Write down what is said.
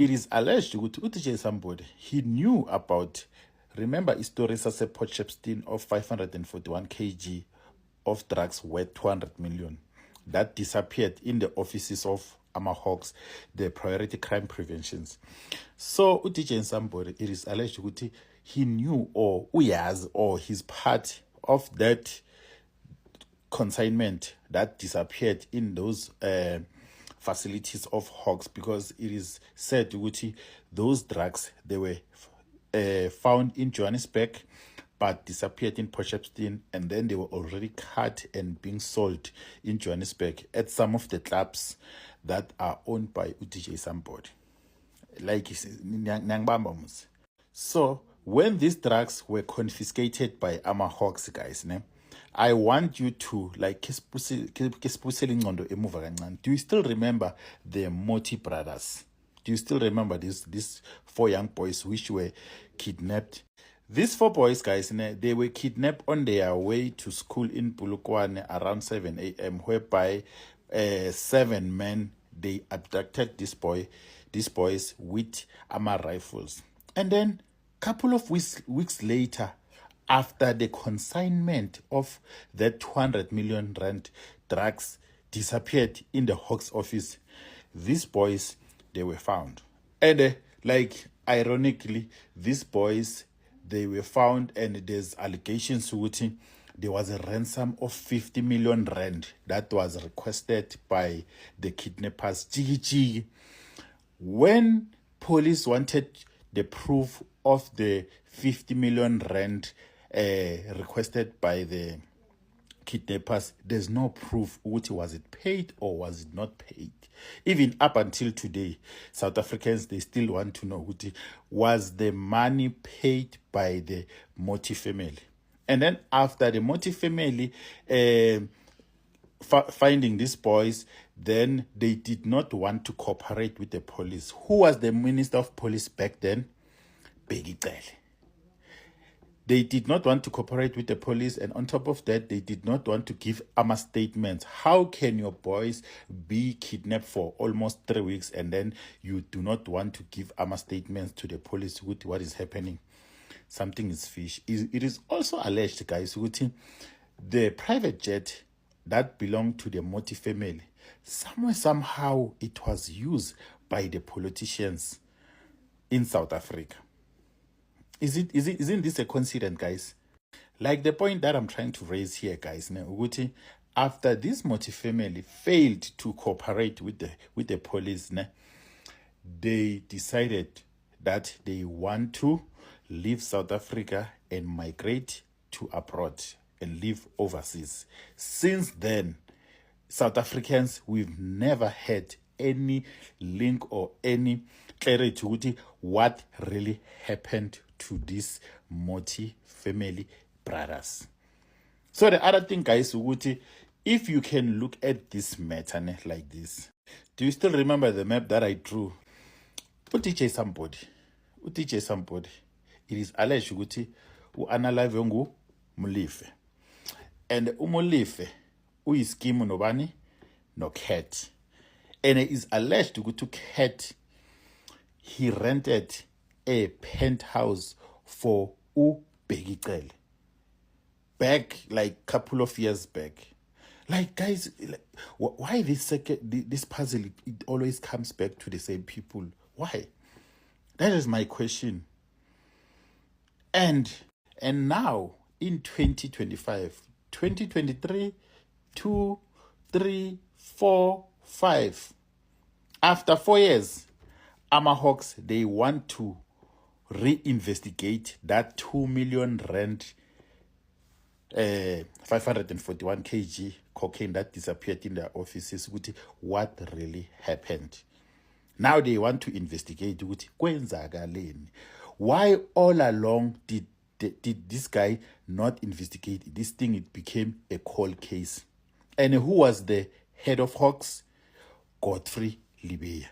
it is alleged ukuthi uDJ Sambodi, he knew about, remember story sase Port Shepstone of 541 kg of drugs worth 200 million that disappeared in the offices of AmaHawks, the priority crime preventions. So uDJ Sambodi, it is alleged ukuthi he knew or uyazi or his part of that consignment that disappeared in those facilities of Hawks, because it is said ukuthi those drugs, they were found in Johannesburg but disappeared in Port Shepstone, and then they were already cut and being sold in Johannesburg at some of the clubs that are owned by uDJ Sambodi. Like, so when these drugs were confiscated by AmaHawks, guys, I want you to, like, do you still remember the Moti brothers? Do you still remember these 4 young boys which were kidnapped? These 4 boys, guys, they were kidnapped on their way to school in Polokwane around 7 a.m., whereby 7 men, they abducted these boys with AMA rifles. And then couple of weeks later, after the consignment of the 200 million rand drugs disappeared in the Hawks office, these boys, they were found. And like, ironically, these boys, they were found, and there's allegations that there was a ransom of 50 million rand that was requested by the kidnappers. When police wanted the proof of the 50 million rand requested by the kidnappers, there's no proof. Was it paid or was it not paid? Even up until today, South Africans, they still want to know, was the money paid by the Moti family? And then after the Moti family finding these boys, then they did not want to cooperate with the police. Who was the Minister of Police back then? Bheki Cele. They did not want to cooperate with the police, and on top of that, they did not want to give AMA statements. How can your boys be kidnapped for almost 3 weeks and then you do not want to give AMA statements to the police with what is happening? Something is fish. It is also alleged, guys, the private jet that belonged to the Moti family, somehow it was used by the politicians in South Africa. Isn't this a coincidence, guys? Like, the point that I'm trying to raise here, guys, after this Moti family failed to cooperate with the police, they decided that they want to leave South Africa and migrate to abroad and live overseas. Since then, South Africans, we've never had any link or any clarity to what really happened to these Moti family brothers. So the other thing, guys, if you can look at this matter like this, do you still remember the map that I drew? uDJ Sambodi, it is alleged ukuthi uAnalive ngu Molefe, and uMolefe uyiskimu nobani no Cat, and it is alleged ukuthi Cat, he rented a penthouse for uBheki Cele back, like, couple of years back. Like, guys, like, why this puzzle, it always comes back to the same people? Why? That is my question. And now in 2025, 2023, 2, 3, 4, 5, after 4 years, AmaHawks, they want to reinvestigate that 2 million rand 541 kg cocaine that disappeared in their offices. What really happened? Now they want to investigate why all along did this guy not investigate this thing. It became a cold case. And who was the head of Hawks? Godfrey Lebeya.